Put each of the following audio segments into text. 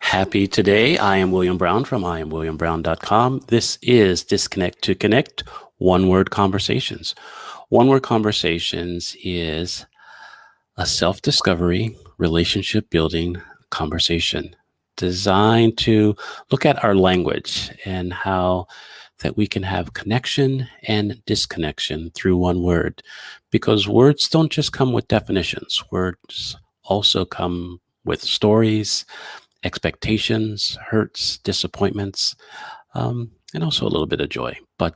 Happy today. I am William Brown from IamWilliamBrown.com. This is Disconnect to Connect, One Word Conversations. One Word Conversations is a self-discovery, relationship building conversation designed to look at our language and how that we can have connection and disconnection through one word. Because words don't just come with definitions. Words also come with stories, expectations, hurts, disappointments, and also a little bit of joy. But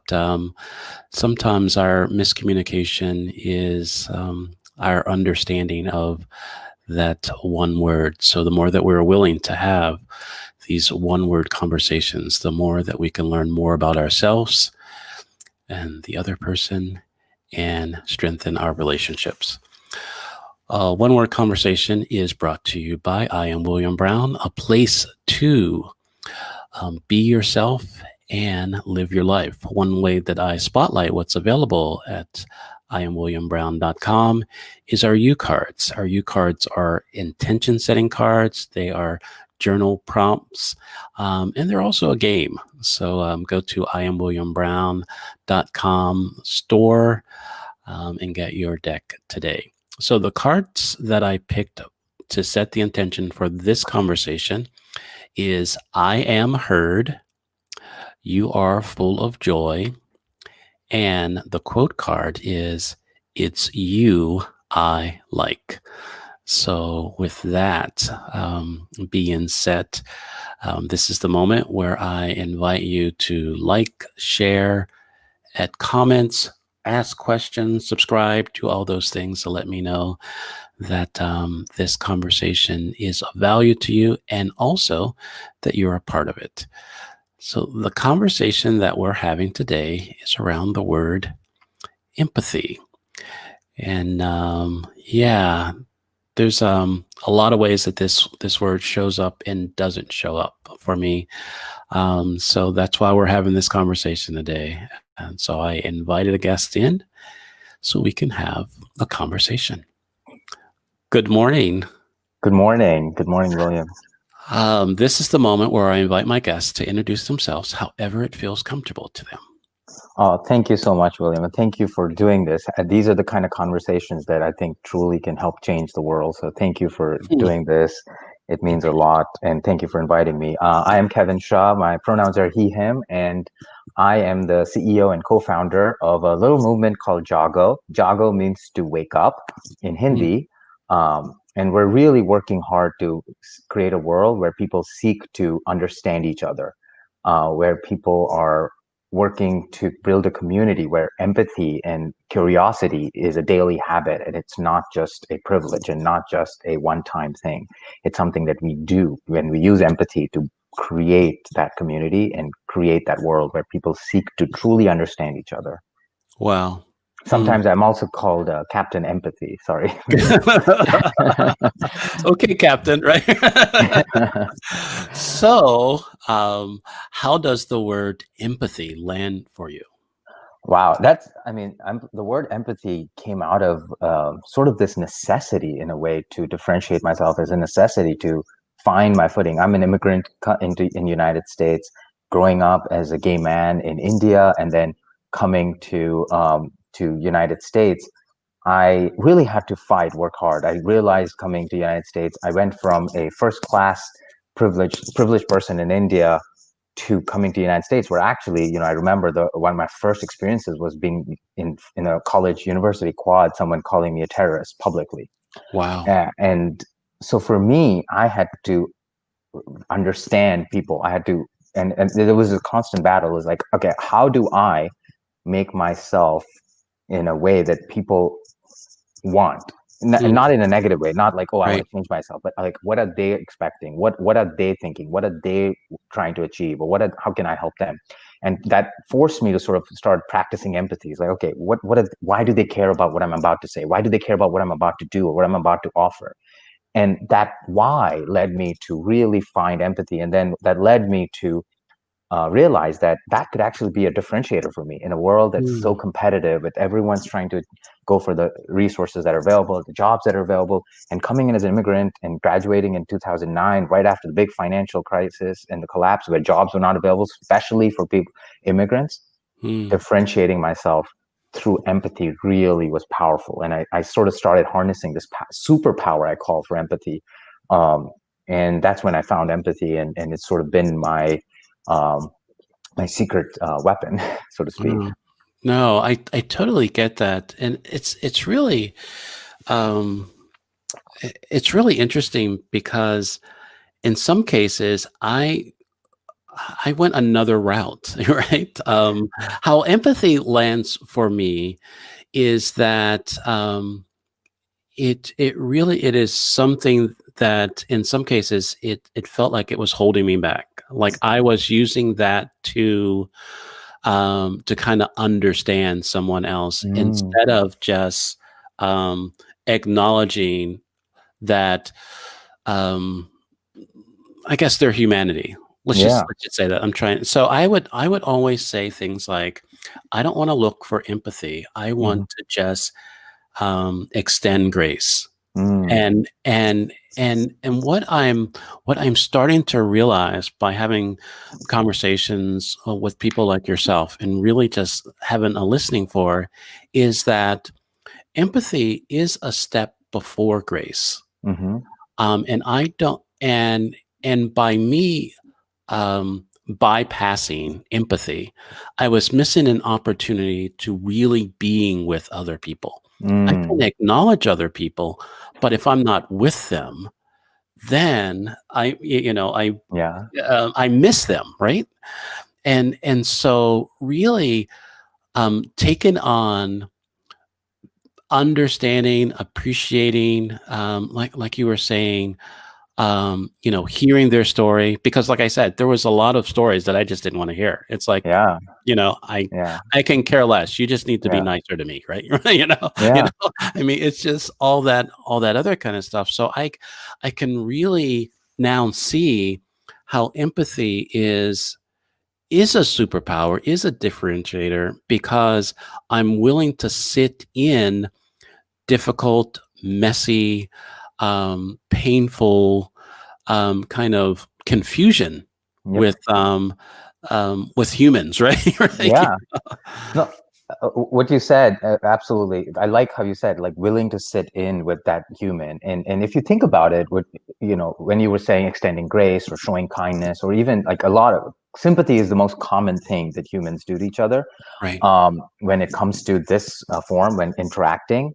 sometimes our miscommunication is our understanding of that one word. So the more that we're willing to have these one word conversations, the more that we can learn more about ourselves and the other person and strengthen our relationships. One Word Conversation is brought to you by I Am William Brown, a place to be yourself and live your life. One way that I spotlight what's available at IamWilliamBrown.com is our U cards. Our U cards are intention setting cards. They are journal prompts, and they're also a game. So go to IamWilliamBrown.com store and get your deck today. So the cards that I picked to set the intention for this conversation is I am heard, you are full of joy, and the quote card is it's you I like. So with that being set, this is the moment where I invite you to like, share, add comments, ask questions, subscribe to all those things to let me know that this conversation is of value to you and also that you're a part of it. So the conversation that we're having today is around the word empathy. And there's a lot of ways that this word shows up and doesn't show up for me. So that's why we're having this conversation today. And so I invited a guest in so we can have a conversation. Good morning. Good morning. Good morning, William. This is the moment where I invite my guests to introduce themselves however it feels comfortable to them. Thank you so much, William. And thank you for doing this. These are the kind of conversations that I think truly can help change the world. So thank you for doing this. It means a lot. And thank you for inviting me. I am Kevin Shah. My pronouns are he, him. And I am the CEO and co-founder of a little movement called Jago. Jago means to wake up in Hindi. And we're really working hard to create a world where people seek to understand each other, where people are working to build a community where empathy and curiosity is a daily habit, and it's not just a privilege and not just a one-time thing. It's something that we do when we use empathy to create that community and create that world where people seek to truly understand each other. Wow. Sometimes I'm also called Captain Empathy. Sorry. Okay, Captain, right? So, how does the word empathy land for you? Wow, the word empathy came out of sort of this necessity in a way to differentiate myself, as a necessity to find my footing. I'm an immigrant in the United States, growing up as a gay man in India, and then coming to United States. I really had to fight, work hard. I realized coming to United States, I went from a first class privileged person in India to coming to the United States, where actually, I remember one of my first experiences was being in a college university quad, someone calling me a terrorist publicly. Wow. And so for me, I had to understand people. I had to, and there was a constant battle. It was like, okay, how do I make myself in a way that people want? And not in a negative way, not like, oh, I want to change myself, but like, what are they expecting? What are they thinking? What are they trying to achieve? Or how can I help them? And that forced me to sort of start practicing empathy. It's like, okay, why do they care about what I'm about to say? Why do they care about what I'm about to do or what I'm about to offer? And that why led me to really find empathy. And then that led me to realized that that could actually be a differentiator for me in a world that's so Mm, competitive, with everyone's trying to go for the resources that are available, the jobs that are available. And coming in as an immigrant and graduating in 2009, right after the big financial crisis and the collapse, where jobs were not available, especially for people, immigrants, mm, differentiating myself through empathy really was powerful. And I sort of started harnessing this superpower I call for empathy. Um, and that's when I found empathy, and it's sort of been um, my secret weapon, so to speak. mm. No, I totally get that, and it's really um, it's really interesting because in some cases I went another route, right? How empathy lands for me is that it is something that in some cases it felt like it was holding me back, like I was using that to kind of understand someone else Mm, instead of just um, acknowledging that um, I guess their humanity. yeah. Let's just say that I'm trying. So I would always say things like, I don't want to look for empathy. I Hmm. want to just extend grace. Mm, And what I'm starting to realize by having conversations with people like yourself and really just having a listening for is that empathy is a step before grace. hmm. And I don't and by me bypassing empathy, I was missing an opportunity to really being with other people. I can Mm, acknowledge other people, but if I'm not with them, then yeah. I miss them, right? And so really taking on understanding, appreciating, like you were saying, hearing their story, because like I said, there was a lot of stories that I just didn't want to hear. It's like, Yeah. you know, I Yeah. I can care less. You just need to be Yeah. nicer to me, right? Yeah. I mean, it's just all that other kind of stuff. So I can really now see how empathy is a superpower, is a differentiator because I'm willing to sit in difficult, messy, painful kind of confusion Yep. with humans, right? Right? Yeah. No, what you said, absolutely. I like how you said, like, willing to sit in with that human. And if you think about it, when you were saying extending grace or showing kindness, or even like a lot of sympathy is the most common thing that humans do to each other. Right, When it comes to this form, when interacting.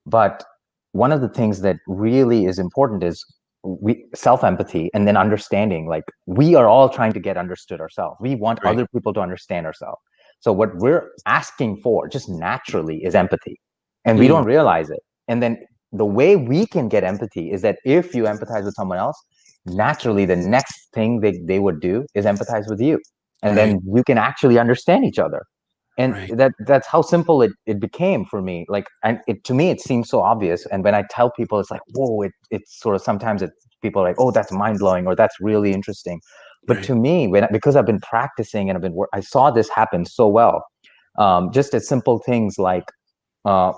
But one of the things that really is important is we self empathy, and then understanding, like, we are all trying to get understood ourselves. We want right, other people to understand ourselves. So what we're asking for just naturally is empathy, and we mm, don't realize it. And then the way we can get empathy is that if you empathize with someone else, naturally the next thing they would do is empathize with you, and right, then you can actually understand each other. And right, that's how simple it became for me. Like, and to me it seems so obvious, and when I tell people, it's like, whoa, it's sort of, sometimes people are like, oh, that's mind-blowing, or that's really interesting. But right, to me, because I've been practicing and I saw this happen so well. Just as simple things like, uh,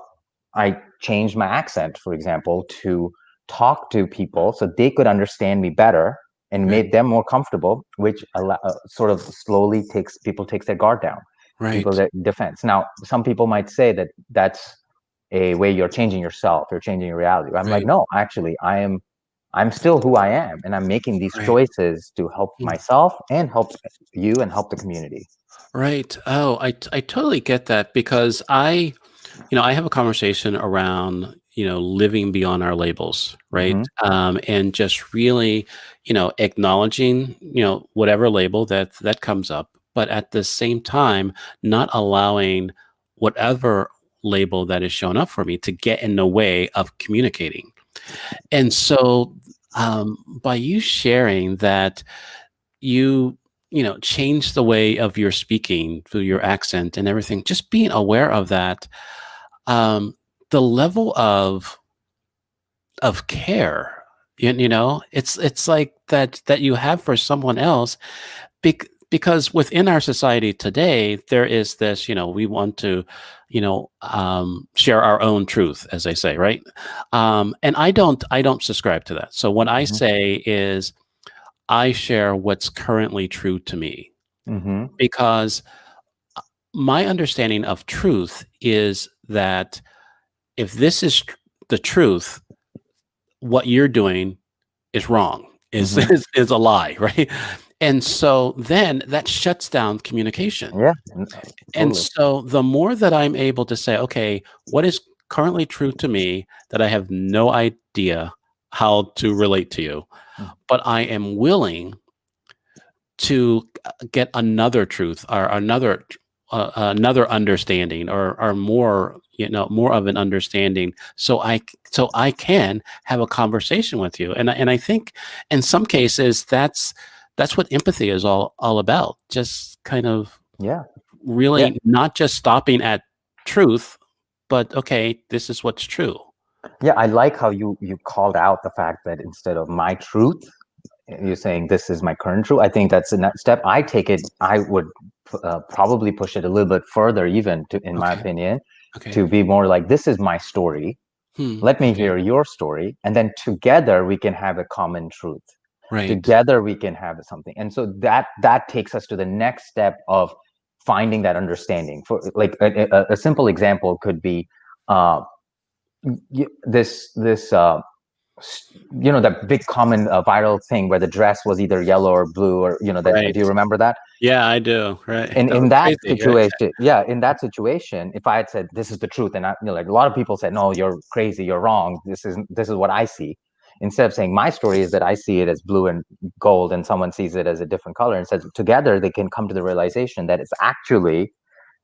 I changed my accent, for example, to talk to people so they could understand me better, and right, made them more comfortable, which sort of slowly takes their guard down. People right, that defense. Now, some people might say that that's a way you're changing yourself, you're changing your reality. I'm like, right, no, actually, I'm still who I am, and I'm making these right, choices to help mm, myself and help you and help the community. right. Oh, I totally get that because I have a conversation around, living beyond our labels, right? Hmm. And just really, acknowledging, whatever label that comes up, but at the same time, not allowing whatever label that is shown up for me to get in the way of communicating. And so, by you sharing that you, change the way of your speaking through your accent and everything, just being aware of that, um, the level of care, it's like that you have for someone else, because within our society today, there is this, we want to, share our own truth, as they say, right? And I don't subscribe to that. So what I Mm-hmm. say is, I share what's currently true to me, Mm-hmm. because my understanding of truth is that if this is the truth, what you're doing is wrong, is, Mm-hmm. is a lie, right? And so then that shuts down communication. Yeah, And totally. so the more that I'm able to say, okay, what is currently true to me that I have no idea how to relate to you, but I am willing to get another truth, or another understanding, or more, more of an understanding, so I can have a conversation with you. And I think in some cases that's what empathy is all about. Just kind of Yeah. Yeah. really not just stopping at truth, but okay, this is what's true. Yeah, I like how you called out the fact that instead of my truth, you're saying this is my current truth. I think that's the next step. I take it. I would probably push it a little bit further, even to, in my Okay. opinion, Okay. to be more like, this is my story. Let me Okay. hear your story, and then together we can have a common truth. Right. Together we can have something, and so that takes us to the next step of finding that understanding. For like a simple example could be uh, this that big common viral thing where the dress was either yellow or blue, or that, Right. do you remember that? Yeah, I do. Right. And That in was that crazy, right? situation, yeah, in that situation, if I had said this is the truth, and like a lot of people said, no, you're crazy, you're wrong, this is what I see. Instead of saying my story is that I see it as blue and gold, and someone sees it as a different color, and says together they can come to the realization that it's actually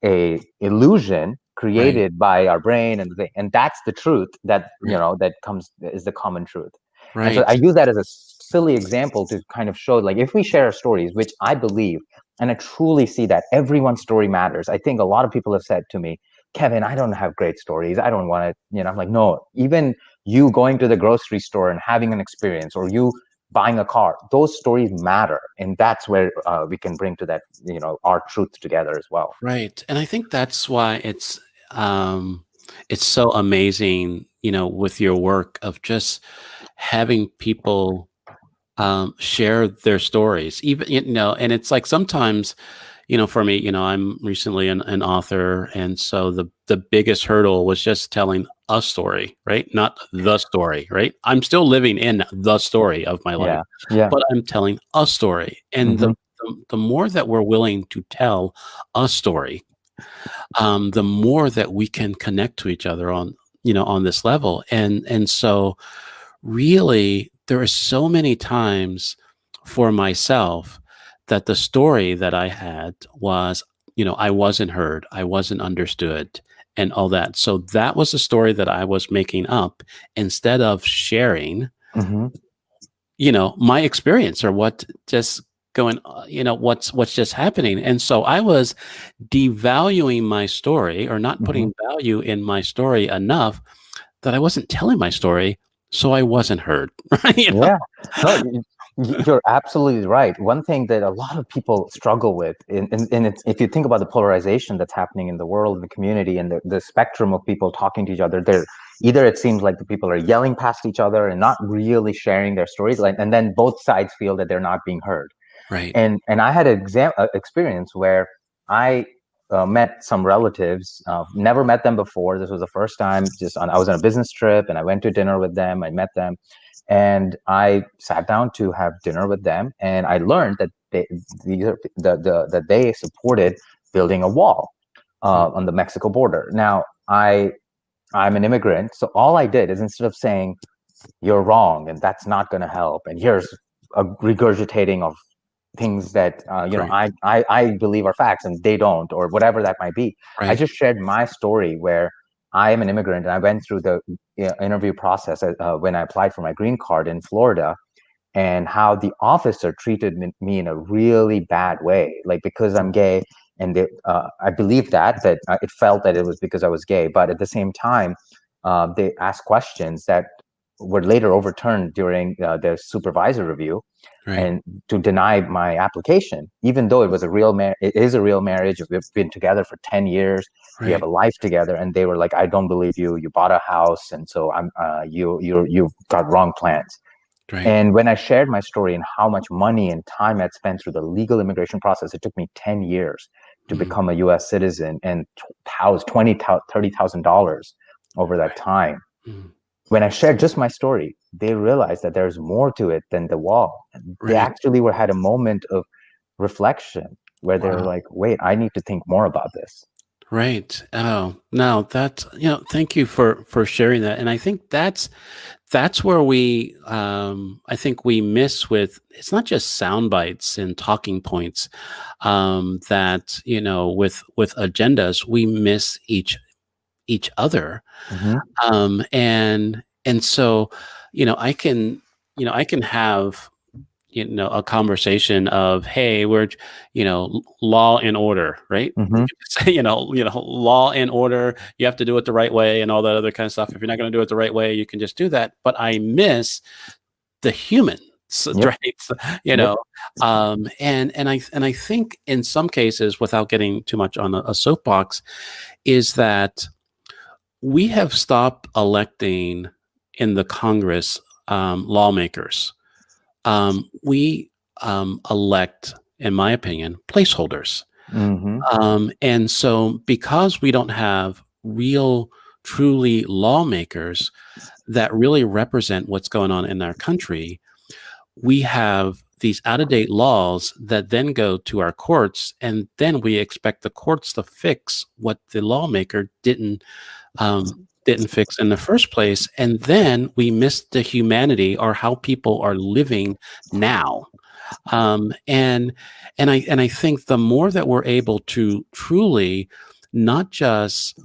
a illusion Right. created by our brain, and that's the truth that Right. that comes is the common truth. And so I Right. use that as a silly example to kind of show, like, if we share stories, which I believe, and I truly see that everyone's story matters. I think a lot of people have said to me, Kevin, I don't have great stories, I don't want to, I'm like, no, even you going to the grocery store and having an experience, or you buying a car, those stories matter, and that's where we can bring to that, our truth together as well. Right. And I think that's why it's so amazing, with your work of just having people share their stories, even, and it's like sometimes, for me, I'm recently an author. And so the biggest hurdle was just telling a story, right? Not the story, right? I'm still living in the story of my life, Yeah, yeah. but I'm telling a story. And Hmm. the more that we're willing to tell a story, the more that we can connect to each other on this level. And so really, there are so many times for myself that the story that I had was, I wasn't heard, I wasn't understood, and all that. So that was a story that I was making up instead of sharing, Hmm. my experience, or what just going, what's just happening. And so I was devaluing my story, or not Hmm. putting value in my story enough, that I wasn't telling my story, so I wasn't heard. Right? Yeah, no, you're absolutely right. One thing that a lot of people struggle with, and it's, if you think about the polarization that's happening in the world, in the community, and the spectrum of people talking to each other, they're either, it seems like the people are yelling past each other and not really sharing their stories, like, and then both sides feel that they're not being heard. Right. And I had an experience where I met some relatives. Never met them before. This was the first time. I was on a business trip, and I went to dinner with them. I met them, and I sat down to have dinner with them, and I learned that that they supported building a wall Mm. on the Mexico border. Now, I'm an immigrant, so all I did is, instead of saying you're wrong and that's not going to help, and here's a regurgitating of things that Right. I believe are facts and they don't, or whatever that might be. I Right. just shared my story, where I am an immigrant and I went through the interview process when I applied for my green card in Florida, and how the officer treated me in a really bad way, like, because I'm gay. And I believe that it felt that it was because I was gay, but at the same time, they asked questions that were later overturned during the supervisor review, Right. and to deny my application, even though it is a real marriage. We've been together for 10 years. We have Right. a life together. And they were like, I don't believe you. You bought a house. And so you've got wrong plans. Right. And when I shared my story and how much money and time I'd spent through the legal immigration process, it took me 10 years to Mm. become a US citizen, and $30,000 over that time. Mm. When I shared just my story, they realized that there's more to it than the wall. They Right. actually had a moment of reflection where they're Wow. like, wait, I need to think more about this. Right. Oh, no, that's, thank you for sharing that. And I think that's where I think we miss with, it's not just sound bites and talking points, that, with agendas, we miss each other. Mm-hmm. And so, I can have, a conversation of, hey, we're, law and order, right? We Mm-hmm. can say, law and order, you have to do it the right way and all that other kind of stuff. If you're not going to do it the right way, you can just do that. But I miss the human, Yep. right? So, Yep. and I think in some cases, without getting too much on a soapbox, is that we have stopped electing in the Congress, lawmakers. We elect, in my opinion, placeholders. Mm-hmm. And so because we don't have real, truly lawmakers that really represent what's going on in our country, we have these out-of-date laws that then go to our courts, and then we expect the courts to fix what the lawmaker didn't fix in the first place, and then we miss the humanity or how people are living now. And I think the more that we're able to truly not just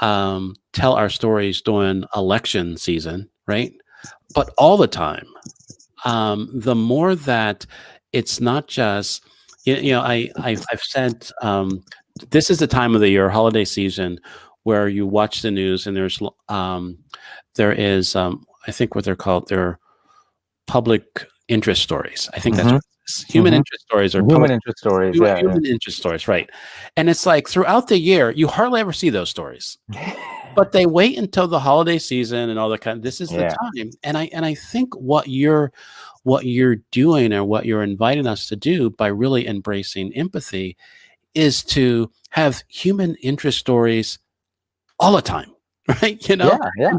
tell our stories during election season, right, but all the time, the more that it's not just, I've said, this is the time of the year, holiday season, where you watch the news and there is, I think what they're called, they're public interest stories. I think that's Mm-hmm. what it is. Human Mm-hmm. interest stories or Human public interest stories. Yeah. human interest stories, right? And it's like throughout the year, you hardly ever see those stories. But they wait until the holiday season and all that this is the Yeah. time. And I think what you're doing, or what you're inviting us to do by really embracing empathy, is to have human interest stories all the time, right? Yeah. Yeah.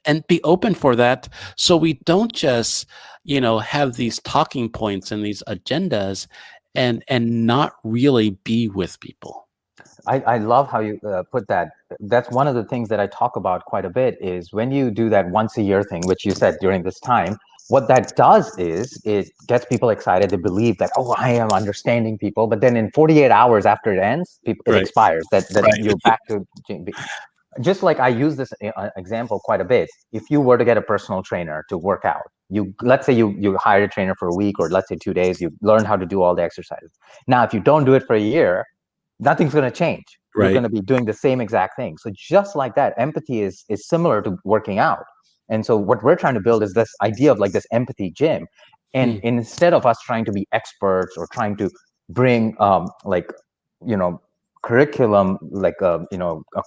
And be open for that. So we don't just, have these talking points and these agendas and not really be with people. I love how you put that. That's one of the things that I talk about quite a bit, is when you do that once a year thing, which you said during this time, what that does is it gets people excited to believe that, oh, I am understanding people. But then in 48 hours after it ends, it Right. expires, that Right. you're back to just like I use this example quite a bit. If you were to get a personal trainer to work out, let's say you hired a trainer for a week, or let's say 2 days, you learned how to do all the exercises. Now, if you don't do it for a year, nothing's going to change. You're Right. going to be doing the same exact thing. So just like that, empathy is similar to working out. And so what we're trying to build is this idea of like this empathy gym. And Hmm. instead of us trying to be experts or trying to bring like, you know, curriculum, like a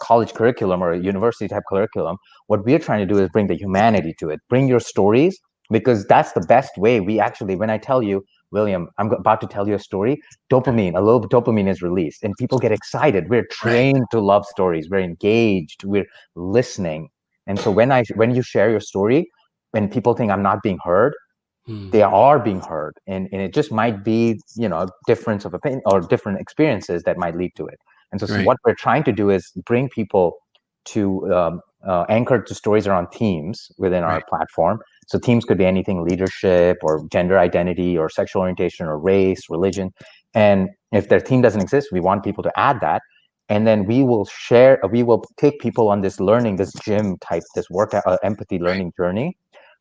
college curriculum or a university type curriculum, what we're trying to do is bring the humanity to it. Bring your stories, because that's the best way. We actually, when I tell you, William, I'm about to tell you a story, a little bit dopamine is released and people get excited. We're Right. trained to love stories. We're engaged. We're listening. And so when you share your story, when people think I'm not being heard, Hmm. they are being heard. And it just might be, difference of opinion or different experiences that might lead to it. And so Right. what we're trying to do is bring people to anchor to stories around themes within our Right. platform. So themes could be anything: leadership or gender identity or sexual orientation or race, religion. And if their theme doesn't exist, we want people to add that. And then we will take people on this learning, this gym type, this workout, empathy Right. learning journey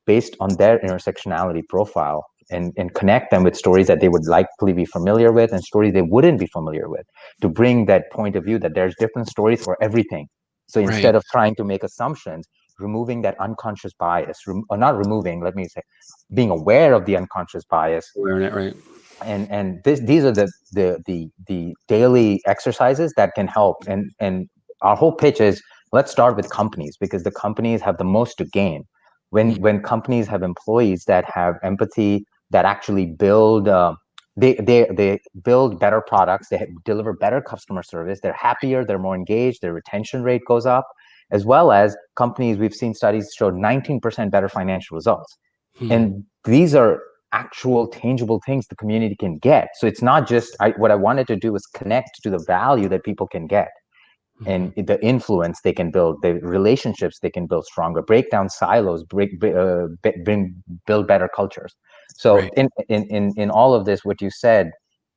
based on their intersectionality profile, and connect them with stories that they would likely be familiar with and stories they wouldn't be familiar with, to bring that point of view that there's different stories for everything. So Right. instead of trying to make assumptions, removing that unconscious bias, or not removing, let me say, being aware of the unconscious bias. Learn it, right? And these are the daily exercises that can help. And our whole pitch is, let's start with companies, because the companies have the most to gain when companies have employees that have empathy, that actually build they build better products, they deliver better customer service, they're happier, they're more engaged, their retention rate goes up. As well as companies, we've seen studies show 19% better financial results. And these are actual tangible things the community can get. So it's not just, what I wanted to do was connect to the value that people can get, and the influence they can build, the relationships they can build stronger, break down silos, build better cultures. So Right. in all of this, what you said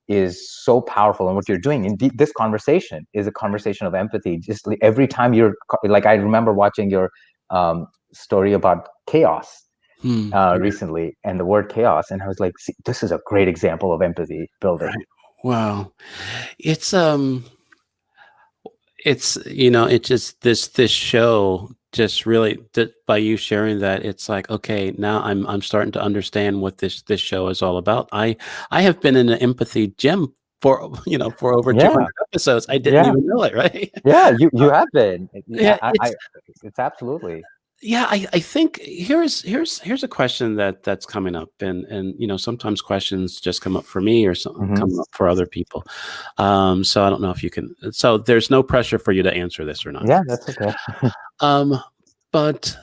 is so powerful, and what you're doing in this conversation is a conversation of empathy. Just like every time you're like, I remember watching your story about chaos recently, and the word chaos, and I was like, see, this is a great example of empathy building. Right. Wow. It's it's it just this show just really by you sharing that, it's like, okay, now I'm starting to understand what this show is all about. I have been in an empathy gym for for over Yeah, 200 episodes. I didn't yeah, even know it, right? yeah. You have been. Yeah, It's absolutely. yeah, I think here's a question that's coming up, and sometimes questions just come up for me or some Hmm. come up for other people. So I don't know if you can. So there's no pressure for you to answer this or not. Yeah, that's okay. Um, but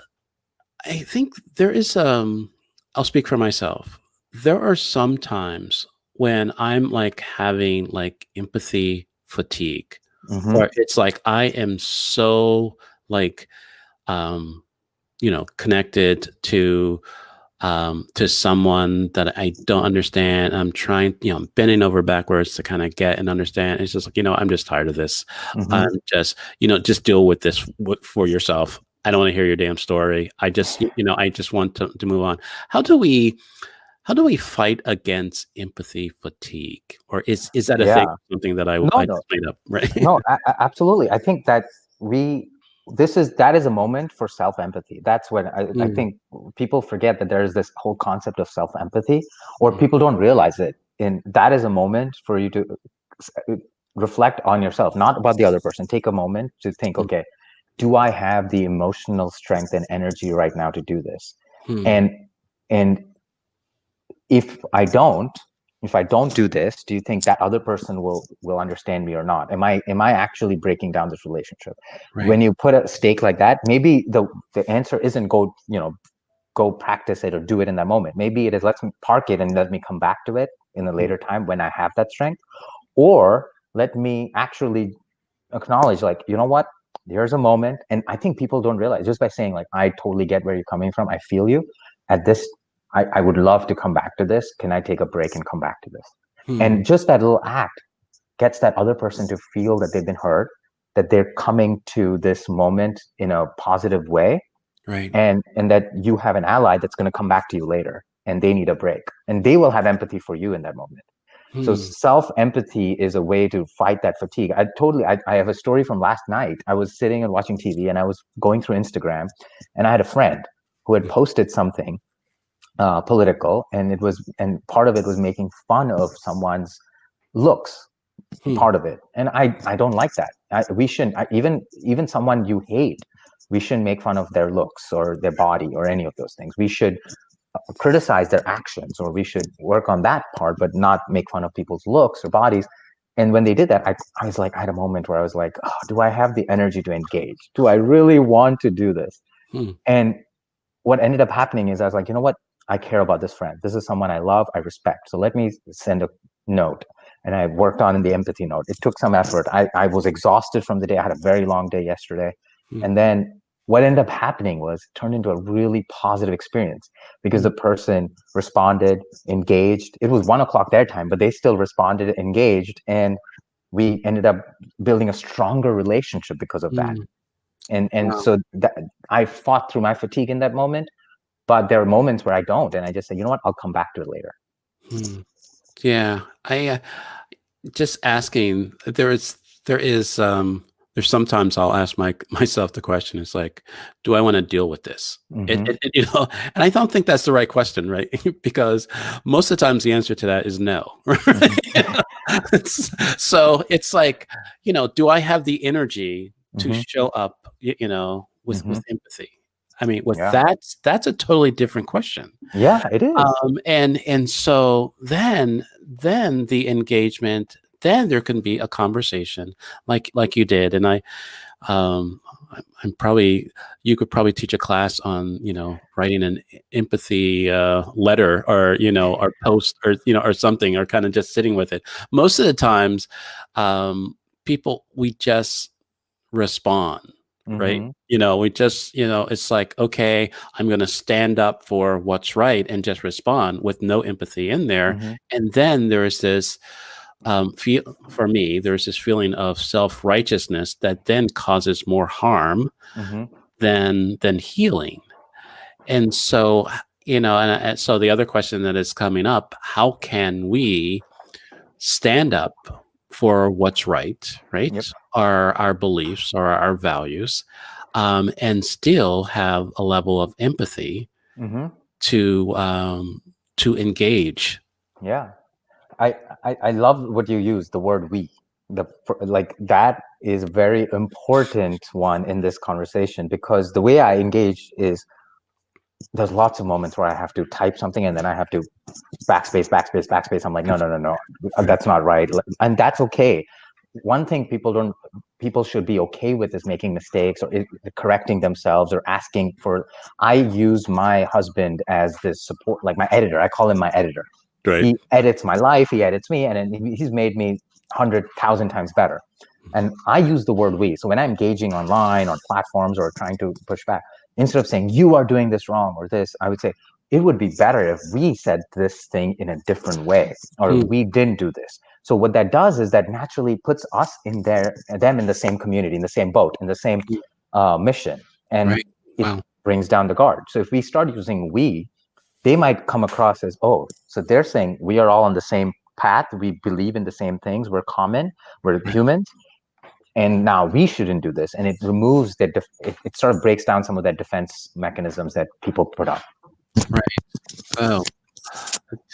I think there is. I'll speak for myself. There are some times when I'm like having like empathy fatigue, Hmm. where it's like I am so like um connected to someone that I don't understand. I'm trying, I'm bending over backwards to kind of get and understand. It's just like, I'm just tired of this. I'm Hmm. just, just deal with this for yourself. I don't want to hear your damn story. I just, I just want to move on. How do we, how do we fight against empathy fatigue? Or is that a thing, Yeah. something that No, I no, just made up, right? no. Absolutely. I think that we. That is a moment for self empathy. That's when I Mm, think people forget that there is this whole concept of self empathy, or mm, people don't realize it. And that is a moment for you to reflect on yourself, not about the other person. Take a moment to think, mm, okay, do I have the emotional strength and energy right now to do this? mm, And and if I don't do this, do you think that other person will understand me or not? Am I actually breaking down this relationship? right. When you put a stake like that, maybe the answer isn't go practice it or do it in that moment. Maybe it is, let's park it and let me come back to it in a Mm, later time when I have that strength. Or let me actually acknowledge, like, you know what, there's a moment. And I think people don't realize, just by saying like, I totally get where you're coming from, I feel you at this, I would love to come back to this, can I take a break and come back to this? mm, And just that little act gets that other person to feel that they've been heard, that they're coming to this moment in a positive way, right. and that you have an ally that's going to come back to you later, and they need a break, and they will have empathy for you in that moment. So Mm, self empathy is a way to fight that fatigue. I have a story from last night. I was sitting and watching TV, and I was going through Instagram, and I had a friend who had mm, posted something political, and part of it was making fun of someone's looks, mm, part of it. And I don't like that. We shouldn't, even someone you hate, we shouldn't make fun of their looks or their body or any of those things. We should criticize their actions, or we should work on that part, but not make fun of people's looks or bodies. And when they did that, I was like, I had a moment where I was like, oh, do I have the energy to engage? Do I really want to do this? mm, And what ended up happening is, I was like, you know what? I care about this friend. This is someone I love, I respect. So let me send a note. And I worked on the empathy note. It took some effort. I was exhausted from the day. I had a very long day yesterday. mm, And then what ended up happening was, it turned into a really positive experience, because mm, the person responded, engaged. It was 1 o'clock their time, but they still responded, engaged. And we ended up building a stronger relationship because of that. mm. And Wow. so that, I fought through my fatigue in that moment, but there are moments where I don't, and I just say, you know what, I'll come back to it later. Hmm. Yeah, I just asking. There is there's sometimes I'll ask myself the question, it's like, do I want to deal with this? Mm-hmm. And I don't think that's the right question, right? Because most of the times the answer to that is no. Mm-hmm. So it's like, do I have the energy to Mm-hmm. show up, Mm-hmm. with empathy? I mean, with Yeah. that's a totally different question. Yeah, it is. And so then the engagement, then there can be a conversation like you did. And um I'm probably, you could probably teach a class on, writing an empathy letter, or post, or something, or kind of just sitting with it. Most of the times, people, we just respond, right? Mm-hmm. We just, it's like, okay, I'm going to stand up for what's right and just respond with no empathy in there. Mm-hmm. And then there is this feel, for me, there's this feeling of self-righteousness that then causes more harm Mm-hmm. than healing. And so, and so the other question that is coming up, how can we stand up for what's right, right? Yep. Our beliefs or our values, and still have a level of empathy Mm-hmm. to um, to engage. Yeah. I love what you use, the word we. Like that is a very important one in this conversation, because the way I engage is there's lots of moments where I have to type something and then I have to backspace, backspace, backspace. I'm like, no, no, no, no, Right. that's not right. And that's okay. One thing people should be okay with is making mistakes, or correcting themselves, or asking for. I use my husband as this support, like my editor. I call him my editor. Right. He edits my life, he edits me, and he's made me 100,000 times better. And I use the word we. So when I'm engaging online on platforms or trying to push back, instead of saying you are doing this wrong or this, I would say it would be better if we said this thing in a different way, or Hmm. we didn't do this. So what that does is that naturally puts us in them in the same community, in the same boat, in the same mission, and Right. it Wow. brings down the guard. So if we start using we, they might come across as, oh, so they're saying we are all on the same path, we believe in the same things, we're common, we're Right. humans, and now we shouldn't do this. And it removes it sort of breaks down some of that defense mechanisms that people put up. Right. Oh,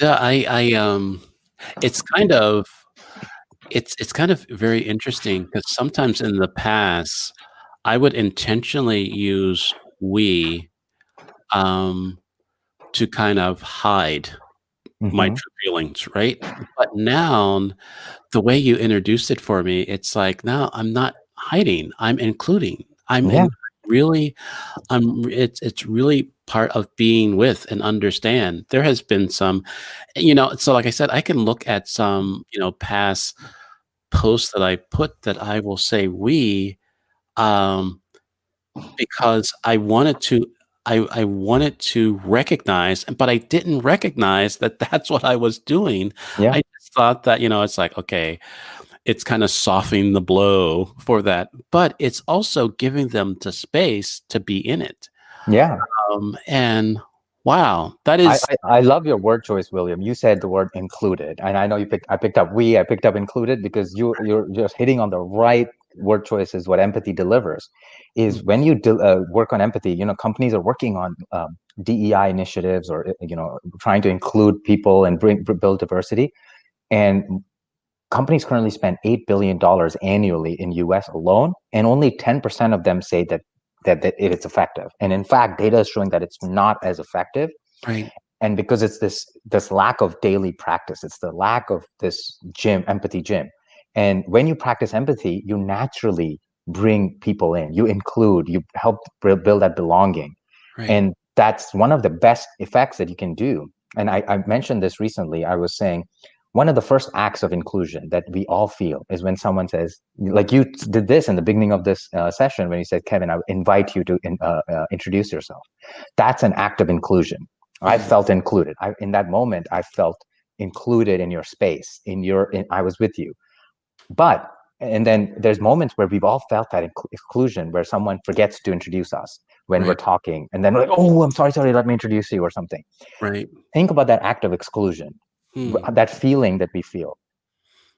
yeah. It's kind of, it's kind of very interesting, because sometimes in the past, I would intentionally use we, um, to kind of hide my Mm-hmm. true feelings, right? But now, the way you introduced it for me, it's like, now I'm not hiding, I'm including. I'm Yeah. in really, it's really part of being with and understand. There has been some, so like I said, I can look at some, past posts that I put, that I will say we, um, because I wanted to recognize, but I didn't recognize that that's what I was doing. Yeah. I just thought that, it's like, okay, it's kind of softening the blow for that, but it's also giving them the space to be in it. Yeah. And wow, that I, is I, I love your word choice, William. You said the word included, and I know I picked up we, I picked up included, because you're just hitting on the right word choice. Is what empathy delivers. Is when you work on empathy, companies are working on DEI initiatives, or trying to include people and build diversity. And companies currently spend $8 billion annually in US alone, and only 10% of them say that it is effective. And in fact, data is showing that it's not as effective. right, And because it's this lack of daily practice, it's the lack of this empathy gym. And when you practice empathy, you naturally bring people in, you include, you help build that belonging. right, And that's one of the best effects that you can do. And I mentioned this recently. I was saying one of the first acts of inclusion that we all feel is when someone says, like you did this in the beginning of this session, when you said, Kevin, I invite you to introduce yourself. That's an act of inclusion. I mm, felt included. In that moment, I felt included in your space. I was with you. But and then there's moments where we've all felt that exclusion, where someone forgets to introduce us when we're right, talking, and then we're like, "Oh, I'm sorry, sorry, let me introduce you," or something. right. Think about that act of exclusion, Hmm. that feeling that we feel.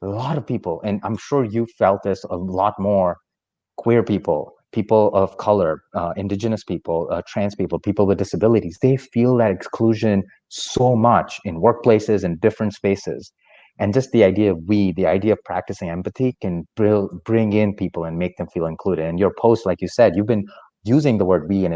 A lot of people, and I'm sure you felt this a lot more queer people, people of color, indigenous people, trans people, people with disabilities, they feel that exclusion so much in workplaces and different spaces. And just the idea of practicing empathy can bring in people and make them feel included. And your post, like you said, you've been using the word we and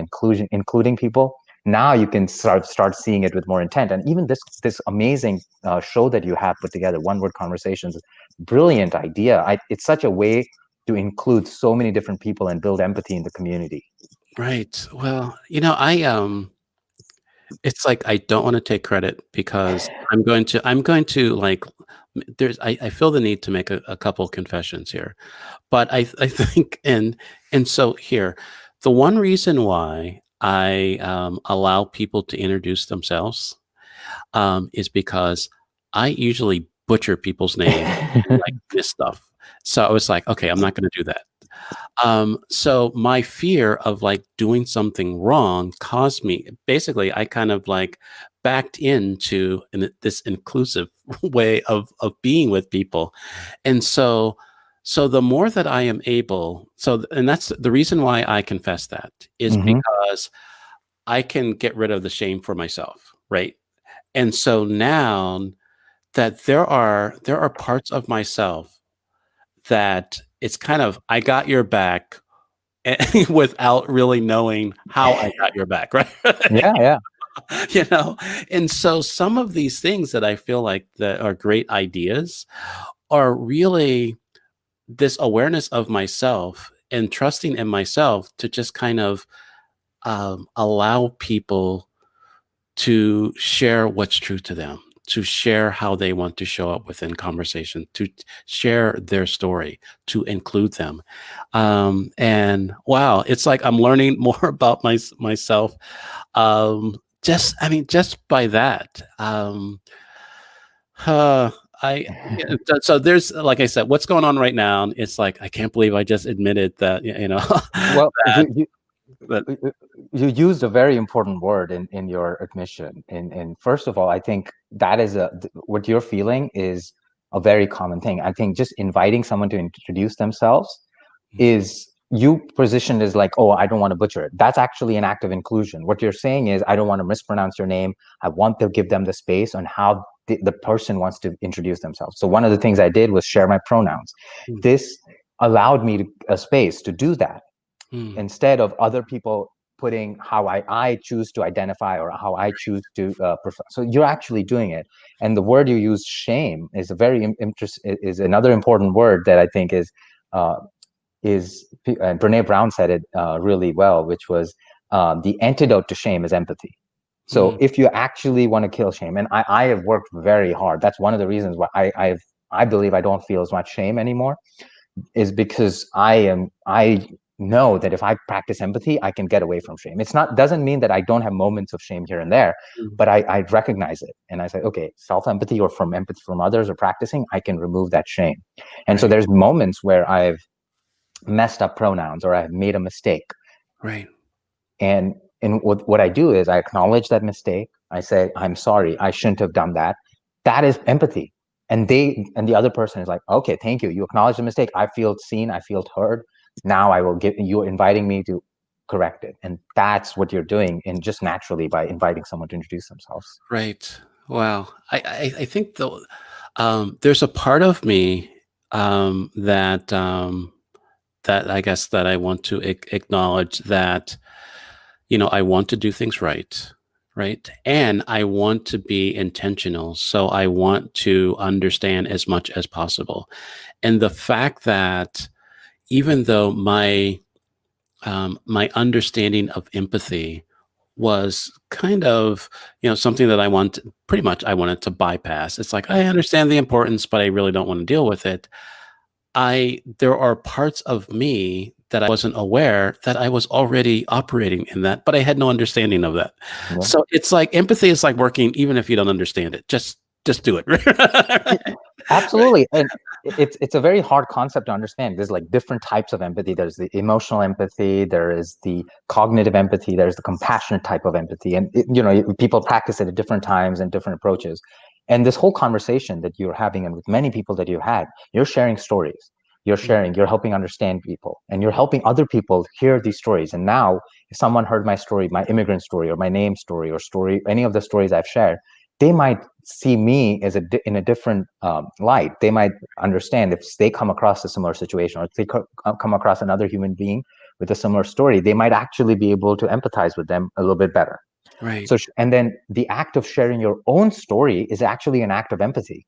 including people. Now you can start seeing it with more intent. And even this amazing show that you have put together, One Word Conversations, brilliant idea. It's such a way to include so many different people and build empathy in the community. Right. Well, it's like I don't want to take credit because I'm going to like I feel the need to make a couple confessions here. But I think and so here, the one reason why I allow people to introduce themselves is because I usually butcher people's names and like miss stuff. So I was like, okay, I'm not going to do that. So my fear of like doing something wrong caused me basically, I kind of like backed into this inclusive way of being with people. And so the more that I am able, and that's the reason why I confess that is Mm-hmm. because I can get rid of the shame for myself, right? And so now that there are parts of myself that it's kind of I got your back without really knowing how I got your back, right? Yeah, yeah. you know, and so some of these things that I feel like that are great ideas are really this awareness of myself and trusting in myself to just kind of allow people to share what's true to them, to share how they want to show up within conversation, to share their story, to include them. And wow, it's like I'm learning more about myself. Just by that. Uh, yeah, so there's like I said, what's going on right now? It's like I can't believe I just admitted that Well, that that. you used a very important word in your admission. And first of all, I think that is what you're feeling is a very common thing. I think just inviting someone to introduce themselves is you positioned as like, oh, I don't want to butcher it. That's actually an act of inclusion. What you're saying is, I don't want to mispronounce your name. I want to give them the space on how the person wants to introduce themselves. So one of the things I did was share my pronouns. Mm, This allowed me a space to do that mm, instead of other people putting how I choose to identify or how I choose to prefer. So you're actually doing it. And the word you use, shame, is a very is another important word that I think uh, and Brene Brown said it really well, which was the antidote to shame is empathy. So mm, if you actually want to kill shame, and I have worked very hard. That's one of the reasons why I believe I don't feel as much shame anymore, is because I know that if I practice empathy, I can get away from shame. It's not doesn't mean that I don't have moments of shame here and there, mm. but I recognize it and I say, okay, self-empathy or from empathy from others or practicing, I can remove that shame. And so Right, there's moments where I've messed up pronouns or I've made a mistake. right, And what I do is I acknowledge that mistake. I say, I'm sorry, I shouldn't have done that. That is empathy. And the other person is like, okay, thank you. You acknowledge the mistake. I feel seen, I feel heard. Now I will give you inviting me to correct it. And that's what you're doing in just naturally by inviting someone to introduce themselves. right. Wow. I think though, there's a part of me that I guess that I want to acknowledge that I want to do things right, right, and I want to be intentional. So I want to understand as much as possible, and the fact that even though my understanding of empathy was kind of something that I wanted to bypass. It's like I understand the importance, but I really don't want to deal with it. There are parts of me that I wasn't aware that I was already operating in that, but I had no understanding of that. Yeah. So it's like empathy is like working even if you don't understand it. Just do it. Right? Absolutely. And it's a very hard concept to understand. There's like different types of empathy. There's the emotional empathy, there is the cognitive empathy, there's the compassionate type of empathy. And people practice it at different times and different approaches. And this whole conversation that you're having, and with many people that you had, you're sharing stories. you're sharing, you're helping understand people, and you're helping other people hear these stories. And now, if someone heard my story, my immigrant story, or my name story, or story, any of the stories I've shared, they might see me as in a different light. They might understand if they come across a similar situation, or if they come across another human being with a similar story, they might actually be able to empathize with them a little bit better. Right. So, and then the act of sharing your own story is actually an act of empathy.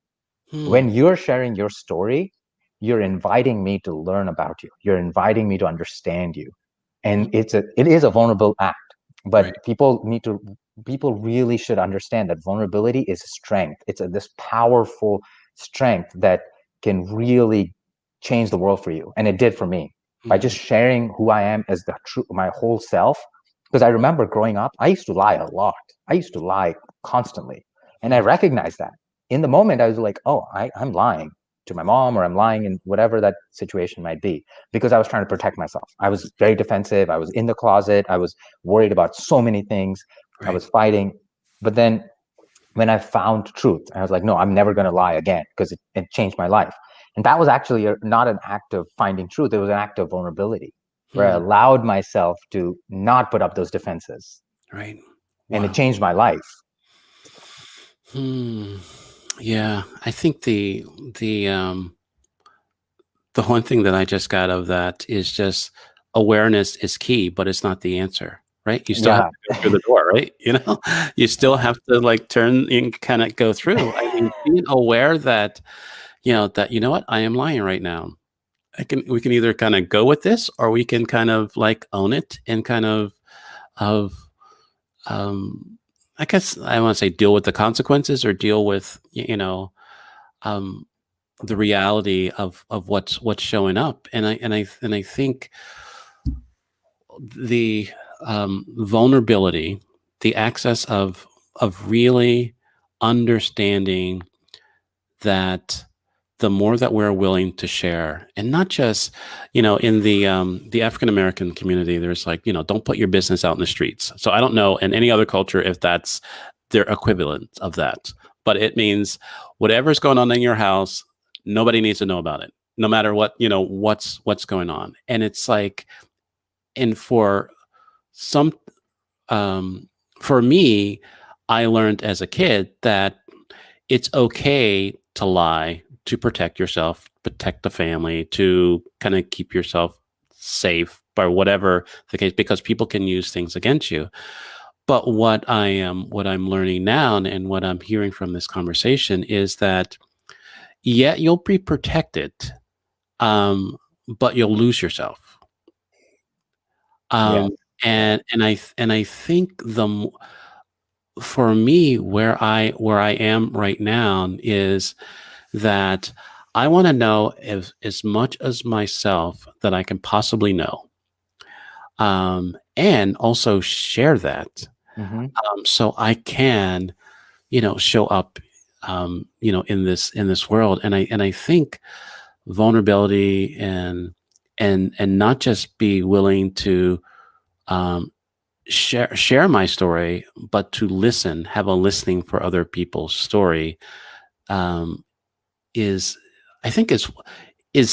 Hmm. When you're sharing your story, you're inviting me to learn about you. You're inviting me to understand you. And it is a vulnerable act, but Right. people really should understand that vulnerability is a strength. It's this powerful strength that can really change the world for you. And it did for me by Hmm. just sharing who I am as my whole self. Because I remember growing up, I used to lie a lot. I used to lie constantly. And I Hmm. recognized that. In the moment, I was like, oh, I'm lying to my mom, or I'm lying in whatever that situation might be, because I was trying to protect myself. I was very defensive. I was in the closet. I was worried about so many things. I Right. was fighting. But then when I found truth, I was like, no, I'm never going to lie again, because it changed my life. And that was actually not an act of finding truth. It was an act of vulnerability, where I Hmm. allowed myself to not put up those defenses. Right. And it Wow. changed my life. Hmm. Yeah. I think the one thing that I just got of that is just awareness is key, but it's not the answer, right? You still have Yeah. to go through the door, right? You still have to like turn and kind of go through. I mean, being aware that, that, what, I am lying right now. We can either kind of go with this, or we can kind of like own it and kind of, um, I guess I want to say deal with the consequences, or deal with, um, the reality of what's showing up. And I think the vulnerability, the access of really understanding that the more that we're willing to share, and not just, in the African American community, there's like, don't put your business out in the streets. So I don't know in any other culture if that's their equivalent of that, but it means whatever's going on in your house, nobody needs to know about it, no matter what, what's going on. And it's like, and some, um, for me, I learned as a kid that it's okay to lie, to protect yourself, protect the family, to kind of keep yourself safe by whatever the case, because people can use things against you. But what I'm learning now, and what I'm hearing from this conversation, is that, yeah, you'll be protected, um, but you'll lose yourself. Yes. Um, Yeah. and I think for me, where I am right now is that I want to know as much as myself that I can possibly know, and also share that, Hmm. so I can, show up, in this world. And I think vulnerability, and not just be willing to, um, share my story, but to listen, have a listening for other people's story, um, is I think is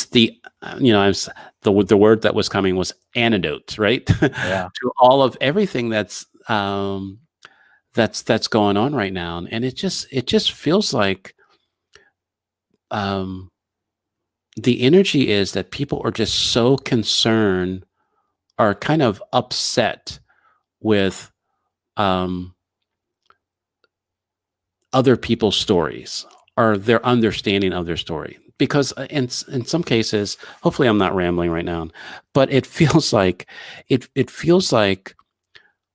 the, the word that was coming was antidote, right? Yeah. To all of everything that's going on right now. And it just feels like, um, the energy is that people are just so concerned, are kind of upset with, um, other people's stories, or their understanding of their story. Because, in some cases, hopefully I'm not rambling right now, but it feels like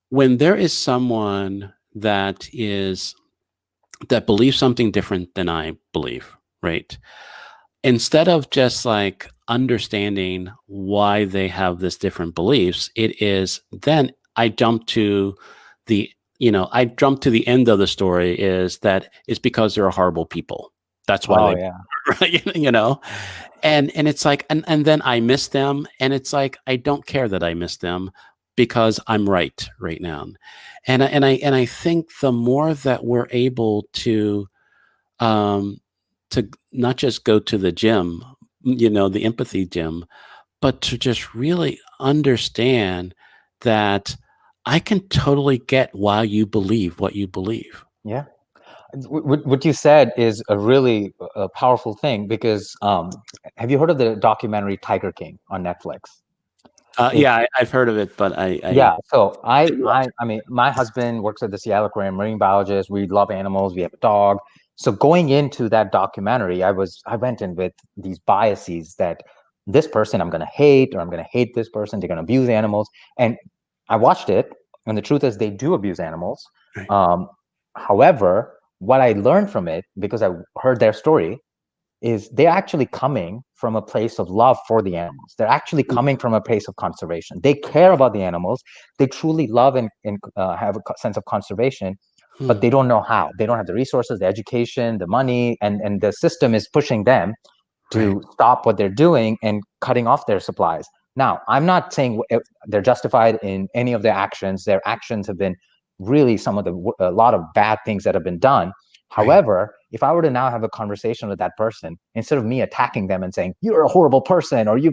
when there is someone that believes something different than I believe, right? Instead of just like understanding why they have this different beliefs, it is then the I jump to the end of the story, is that it's because they're horrible people. That's why Oh, they, yeah. right? And it's like, and then I miss them, and it's like, I don't care that I miss them, because I'm right now. And I think the more that we're able um to not just go to the gym, the empathy, Jim, but to just really understand that I can totally get why you believe what you believe. Yeah. What you said is a really powerful thing because have you heard of the documentary Tiger King on Netflix? Yeah, It's I've heard of it, but I Yeah, so I didn't watch I I mean, my husband works at the Seattle Aquarium, marine biologist. We love animals. We have a dog. So going into that documentary, I went in with these biases that this person I'm going to hate, or I'm going to hate this person. They're going to abuse animals, and I watched it, and the truth is they do abuse animals. it. Right. Um, However, what I learned from it, because I heard their story, is they're actually coming from a place of love for the animals. They're actually coming from a place of conservation. They care about the animals. They truly love and have a sense of conservation, but Hmm. they don't know how. They don't have the resources, the education, the money, and the system is pushing them Right. to stop what they're doing and cutting off their supplies. Now, I'm not saying they're justified in any of their actions. Their actions have been really a lot of bad things that have been done. Right. However, if I were to now have a conversation with that person, instead of me attacking them and saying, you're a horrible person, or you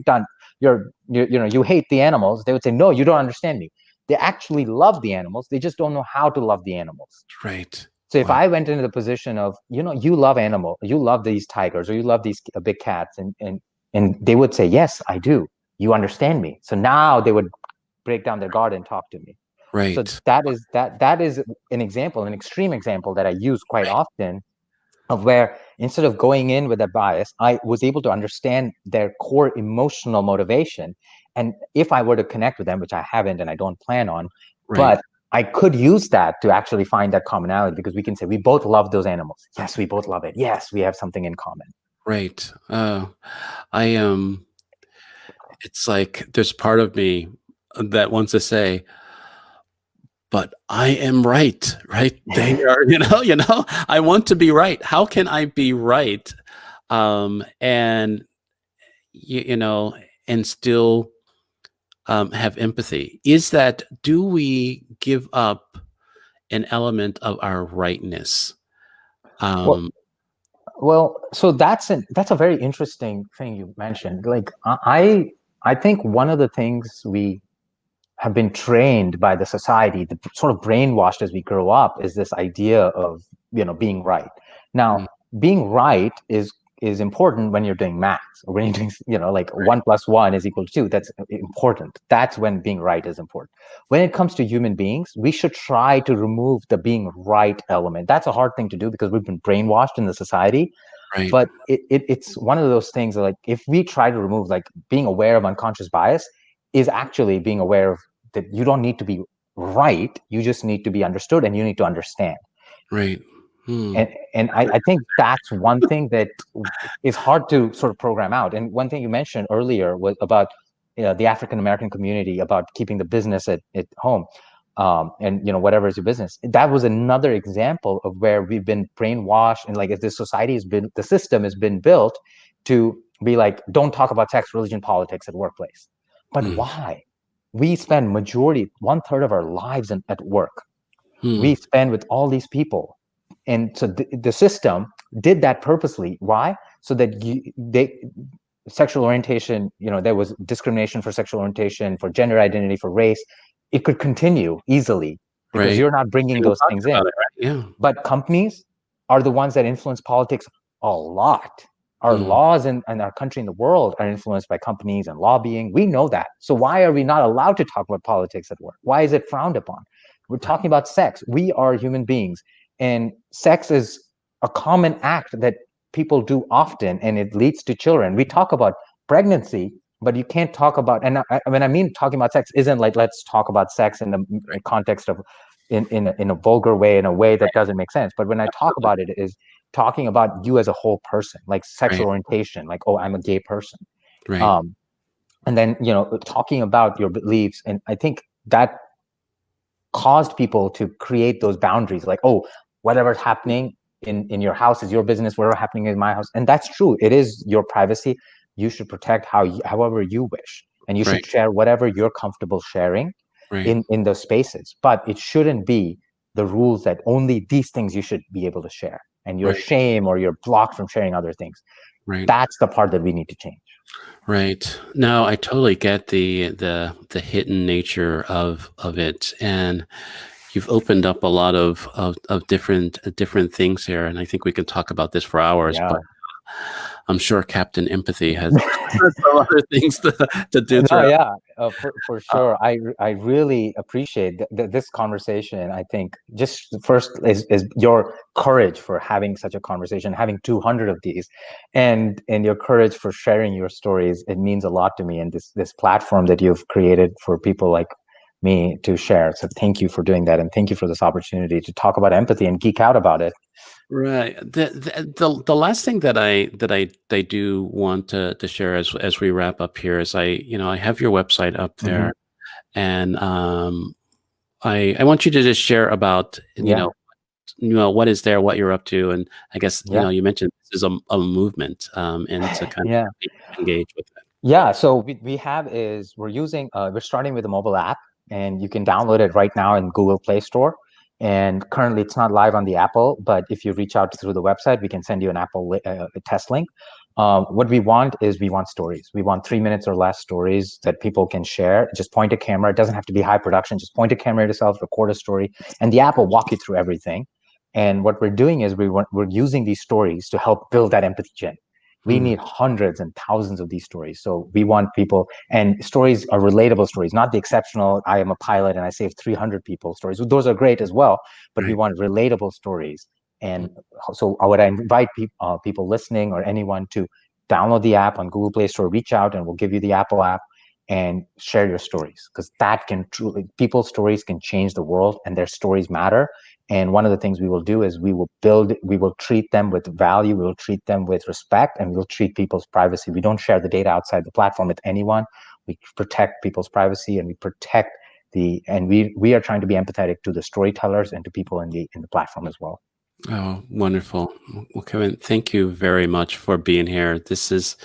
hate the animals, they would say, no, you don't understand me. They actually love the animals. They just don't know how to love the animals. Right. So if Wow. I went into the position of, you love you love these tigers, or you love these big cats, and they would say, yes, I do. You understand me. So now they would break down their guard and talk to me. So Right. that is an example, an extreme example that I use quite Right. often, of where instead of going in with a bias, I was able to understand their core emotional motivation. And if I were to connect with them, which I haven't and I don't plan on, Right. but I could use that to actually find that commonality, because we can say we both love those animals. Yes, we both love it. Yes, we have something in common. Right. I it's like there's part of me that wants to say, but I am right, right? They are, I want to be right. How can I be right? And you know, and still have empathy. Is that, do we give up an element of our rightness? Well, Um, so that's a very interesting thing you mentioned. Like I think one of the things we have been trained by the society, the sort of brainwashed as we grow up, is this idea of being right. Now, mm, being right is important when you're doing maths, or when you're doing like right, 1 + 1 = 2. That's important. That's when being right is important. When it comes to human beings, we should try to remove the being right element. That's a hard thing to do because we've been brainwashed in the society, right, but it's one of those things that, like, if we try to remove, like, being aware of unconscious bias is actually being aware of that you don't need to be right, you just need to be understood, and you need to understand. right. Hmm. And I think that's one thing that is hard to sort of program out. And one thing you mentioned earlier was about the African American community, about keeping the business at home, and whatever is your business. That was another example of where we've been brainwashed, and, like, if this society has been, the system has been built to be like, don't talk about sex, religion, politics at workplace. But Hmm. why? We spend majority, 1/3 of our lives at work. Hmm. We spend with all these people, and so the system did that purposely. Why? So that sexual orientation, there was discrimination for sexual orientation, for gender identity, for race. It could continue easily because Right. you're not bringing People those talked things in. about it, right? Yeah. But companies are the ones that influence politics a lot. Our Hmm. laws in our country and the world are influenced by companies and lobbying. We know that. So why are we not allowed to talk about politics at work? Why is it frowned upon? We're talking about sex. We are human beings, and sex is a common act that people do often, and it leads to children. We talk about pregnancy, but you can't talk about, and when I mean talking about sex, isn't like, let's talk about sex in the Right. context of in a vulgar way, in a way that doesn't make sense. But when I talk Absolutely. about it, is talking about you as a whole person, like Right. sexual orientation, like, oh, I'm a gay person. Right. um and then talking about your beliefs. And I think that caused people to create those boundaries, like, oh, whatever's happening in your house is your business, whatever happening in my house. And that's true, it is your privacy. You should protect however you wish, and you Right. should share whatever you're comfortable sharing Right. in those spaces. But it shouldn't be the rules that only these things you should be able to share, and you're Right. shame, or you're blocked from sharing other things. Right. That's the part that we need to change. Right. No, I totally get the hidden nature of it, and you've opened up a lot of different things here, and I think we can talk about this for hours. Yeah. But I'm sure Captain Empathy has some other things to do No, throughout. yeah, for sure. I really appreciate this conversation. I think just first is your courage for having such a conversation, having 200 of these, and your courage for sharing your stories. It means a lot to me, and this platform that you've created for people like me to share. So thank you for doing that, and thank you for this opportunity to talk about empathy and geek out about it. Right. The last thing that I do want to share as we wrap up here is I have your website up Hmm. there, and I want you to just share about Yeah, what is there, what you're up to, and I guess yeah, you mentioned this is a movement, and to kind of yeah. get people engaged with it. Yeah, so we have is we're starting with a mobile app, and you can download it right now in Google Play Store. And currently it's not live on the Apple, but if you reach out through the website, we can send you an a test link. What we want is we want stories. We want 3 minutes or less stories that people can share. Just point a camera. It doesn't have to be high production. Just point a camera yourself, record a story, and the app will walk you through everything. And what we're doing is we're using these stories to help build that empathy gen. We Hmm. need hundreds and thousands of these stories. So we want people, and stories are relatable stories, not the exceptional, I am a pilot and I saved 300 people stories. Those are great as well, but we Right. want relatable stories. And so I would invite people listening or anyone to download the app on Google Play Store, reach out, and we'll give you the Apple app and share your stories, because that can truly, people's stories can change the world, and their stories matter. And one of the things we will do is we will treat them with value, we will treat them with respect, and we'll treat people's privacy. We don't share the data outside the platform with anyone. We protect people's privacy, and we protect and we are trying to be empathetic to the storytellers and to people in the platform as well. Oh, wonderful. Well, Kevin, thank you very much for being here. This is,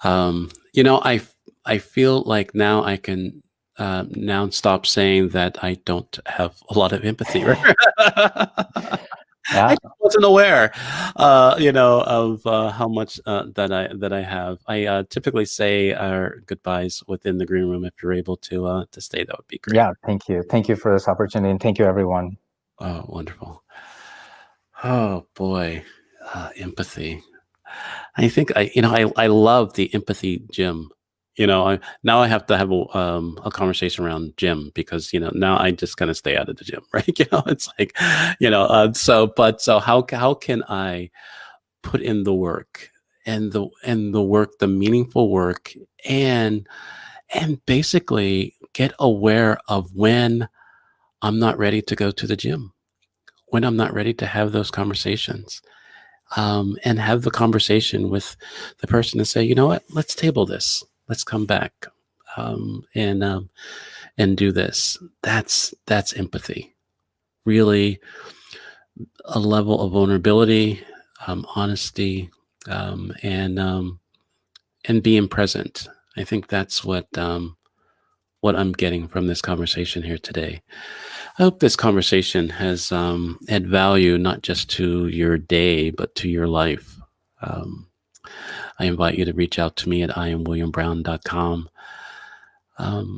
I feel like now I can now stop saying that I don't have a lot of empathy. Right? I Yeah, just wasn't aware, of how much that I have. I typically say our goodbyes within the green room. If you're able to stay, that would be great. yeah. Thank you for this opportunity, and thank you everyone. Oh, wonderful. Oh boy, empathy. I think I love the empathy gym. Now I have to have a conversation around gym, because now I just kind of stay out of the gym, right? It's like, so how can I put in the work, and the work, the meaningful work, and basically get aware of when I'm not ready to go to the gym, when I'm not ready to have those conversations, and have the conversation with the person and say, you know what, let's table this. Let's come back, and do this. That's empathy. Really, a level of vulnerability, honesty, and being present. I think that's what I'm getting from this conversation here today. I hope this conversation has add value, not just to your day, but to your life. Um, I invite you to reach out to me at IamWilliamBrown.com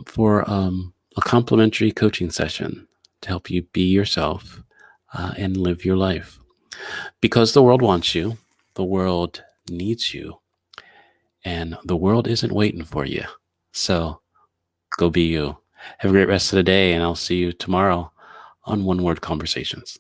for a complimentary coaching session to help you be yourself, and live your life. Because the world wants you, the world needs you, and the world isn't waiting for you. So go be you. Have a great rest of the day, and I'll see you tomorrow on One Word Conversations.